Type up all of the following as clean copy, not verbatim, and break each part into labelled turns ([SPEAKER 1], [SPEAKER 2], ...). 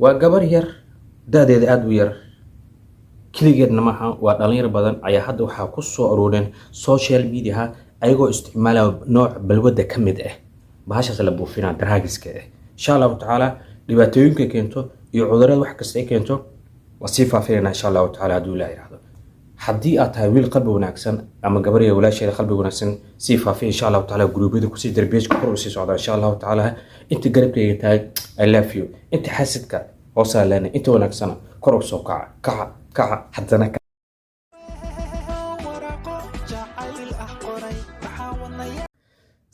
[SPEAKER 1] waa gabar yar da'deeda aad u yar keligeedna maaha waa dhalinyaro badan ayaa hadda waxaa ku soo arooreen social mediaha ayagoo isticmaalaya nooc balwadda ka mid ah bahashaas la buufinaa daraagiska ah insha allahu tacaala dhibaatooyinka keento iyo cudurrada wax kasta ay keento waa sii faafinayna insha allahu tacaala hadduu ilaah yidhaahdo haddii aad tahay wiil qalbi wanaagsan ama gabar iyo walaasheeda qalbi wanaagsan sii faafiya insha allahu tacaala guruubyada kusii darbeejka kor usii socda insha allahu tacaala inta garabkayga tahay I love you inta xasidka hoosaa leena inta wanaagsana kor u soo kaca haddana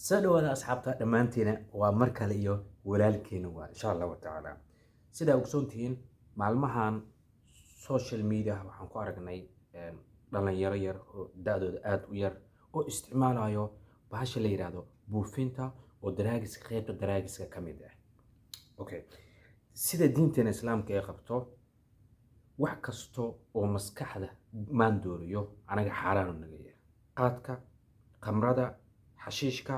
[SPEAKER 1] soo dhawaada asxaabta dhammaantiina waa mar kale iyo walaalkeena waa insha allahu tacaala sidaa ogsoontihiin maalmahan social media waxaan ku aragnay dhalinyaro yar oo da'dooda aad u yar oo isticmaalayo bahasha la yiraahdo buufinta oo daraagiska qaybta daraagiska ka mid ah okay sida diinteena islaamka ay qabto wax kasto oo maskaxda maan dooriyo anaga xaaraan u naga yahay qaadka khamrada xashiishka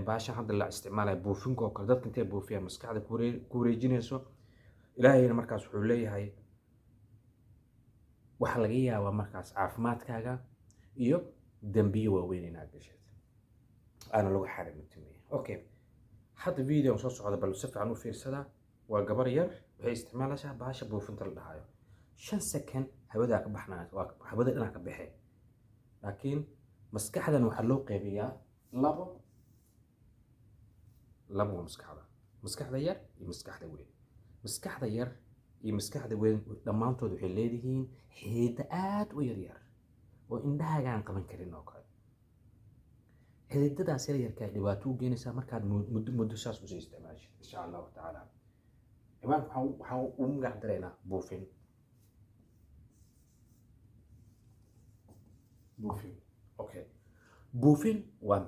[SPEAKER 1] bahasha hadda la isticmaalayo buufinka oo kale dadka intay buufiyaan maskaxda ku wareejinayso ilaahayna markaas wuxuu leeyahay waxa laga yaabaa markaas caafimaadkaaga iyo dambiyo waaweyn inaad gashay ana lagu xarimatimay okay hadda video soo socda bal si fiican u fiirsada waa gabar yar waxay isticmaalaysaa bahasha buufinta la dhahayo 5 second hawada ka baxnaa waa hawada dhinaca ka baxay laakiin maskaxdan waxa loo qaybiyaa labo maskaxda yar iyo maskaxda weyn maskaxda yar iyo maskaxda weyn dhammaantood waxay leeyihiin xididdo aad u yar oo indhahaaga aan qaban karin oo kale xididadaas yarka ay dhibaato u geynaysaa markaad muddo saas u sii isticmaasho insha allahu tacaala waxaan u magac dareynaa buufin okay buufin waa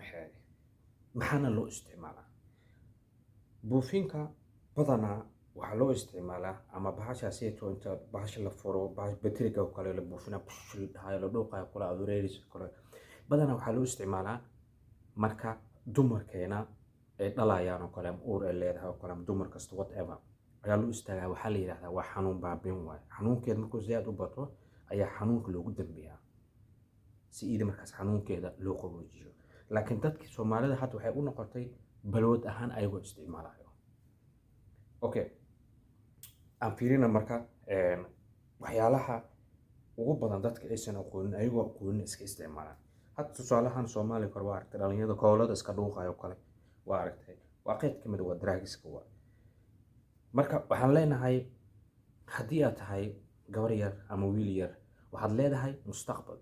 [SPEAKER 1] maxaana loo isticmaalaa buufinka badanaa waxaa loo isticmaalaa ama bahashaasiyto inta bahasha la furo bateriga oo kale la buufina la dhahayo la dhooqayo kale adureeris kale badanaa waxaa loo isticmaalaa marka dumarkeena ay dhalayaan oo kale ama uur ay leedahay oo kale ama dumar kasta whatever ayaa loo istaagaa waxaa la yidhahdaa waa xanuun baabin waaye xanuunkeeda markuu zaad u bato ayaa xanuunka loogu dambeeyaa si iida markaas xanuunkeeda loo qaboojiyo laakiin dadkii soomaalida hadda waxay u noqotay balwad ahaan ayagoo isticmaalayo okay aan fiirina marka waxyaalaha ugu badan dadka aysan aqoonin ayagoo aqoonin iska isticmaalaan hadda tusaalahan Soomaaliya kor waa aragtay dhalinyarada koolada iska dhuuqayo kale waa aragtay waa qayb ka mid ah daraagiska waa marka waxaan leenahay haddii aad tahay gabar yar ama wiil yar waxaad leedahay mustaqbal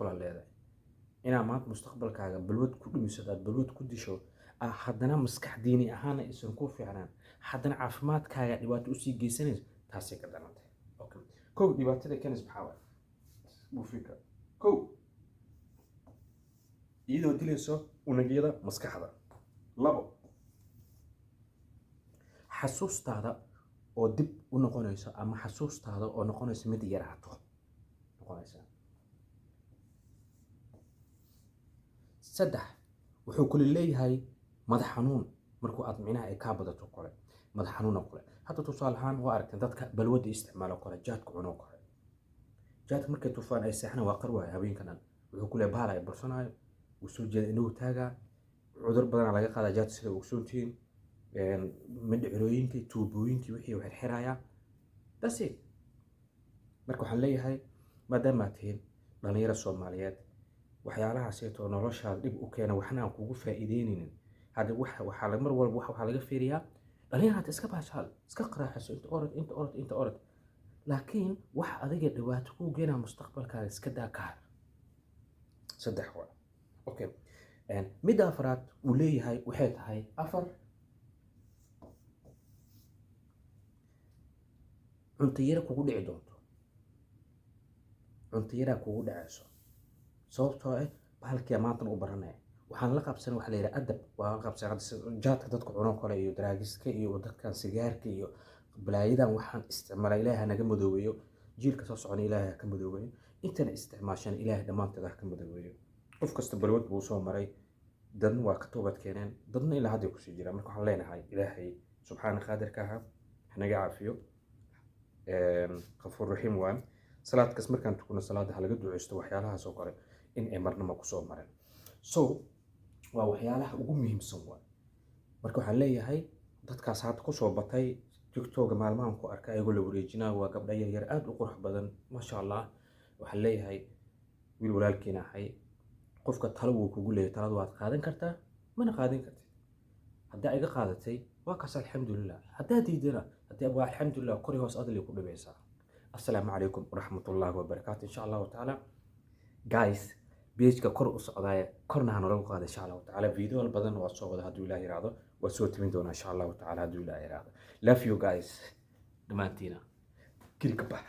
[SPEAKER 1] aad leedahay inaad maanta mustaqbalkaaga balwad ku dhumiso aad balwad ku disho haddana maskax diini ahaan aysan ku fiicnaan haddana caafimaadkaaga dhibaato u sii geysanayso taasay ka dhalantay okay kow dhibaatada keenaysa maxaa waaye buufinka kow iyadoo dilayso unugyada maskaxda labo xasuustaada oo dib u noqonayso ama xasuustaada oo noqonayso mid yaraato noqonaysa saddex wuxuu kula leeyahay madax xanuun markuu aad micnaha ay kaa badato kale madax xanuun oo kale hadda tusaale ahaan waa aragtay dadka balwadda isticmaalo kale jaadka cuno kale jaadka markay tufaan ay seexna waa qar waayo habeenka dhan wuxuu ku leeyahay bahal ay barsanayo wuu soo jeeda inuu taagaa cudur badan laga qaadaa jaadka sida ogsoontihiin mindhicirooyinkii tuubooyinkii wixii uu xirxirayaa that's it marka waxaan leeyahay maadaama aad tihiin dhalinyaro Soomaaliyeed waxyaalahaasayto noloshaada dhib u keena waxna aan kugu faa'iideynaynin hadda waxaa mar walba waxaa laga fiiriyaa dhalinyarada iska baashaal iska qaraaxayso inta orod laakiin wax adiga dhibaato ku geena mustaqbalkaaga iska daa ka har saddex waa okay midda afraad uu leeyahay waxay tahay afar cunto yara kugu dhici doonto cunto yara kugu dhacayso sababtoo ah bahalkii maanta u baranay waxaan la qabsan waxa la yiraahdo adab waa la qabsan jaadka dadka cuno kale iyo daraagiska iyo dadkan sigaarka iyo balaayadan waxaan isticmaalay ilaahay naga madoobeeyo jiilka soo socon ilaahay ka madoobeeyo intana isticmaashan ilaahay dhamaanteed ka madoobeeyo qof kasta balwad buu soo maray dadna waa ka toobad keeneen dadna ilaa hadday kusii jiraan marka waxaan leenahay ilaahay subxaana qaadirka aha hanaga caafiyo qafuur raxiim waan salaad kas markaan tukano salaada ha laga duceysto waxyaalahaas oo kale in ay marnaba kusoo mareen so waa waxyaalaha ugu muhiimsan waa marka waxaan leeyahay dadkaas hadda kusoo batay tiktoga maalmahan ku arka ayagoo la wareejinaa waa gabdha yaryar aad u qurux badan maasha allah waxaan leeyahay wiil walaalkiina ahay qofka talo wuu kugu leeyahay talada waad qaadan kartaa mana qaadan kartid haddaa iga qaadatay waa kaas alxamdulilah haddaa diidana waa alxamdulilah kori hoos adli ku dhibaysaa assalaamu calaykum waraxmatullaahi wabarakaatu insha allahu tacaala guys بيجك كور أصعدايا كورنا هنروح هذا إن شاء الله تعالى فيديو البدن وصوب هذا دولا يراده وصوت من دون إن شاء الله تعالى دولا يراده love you guys دمانتينا كيركبح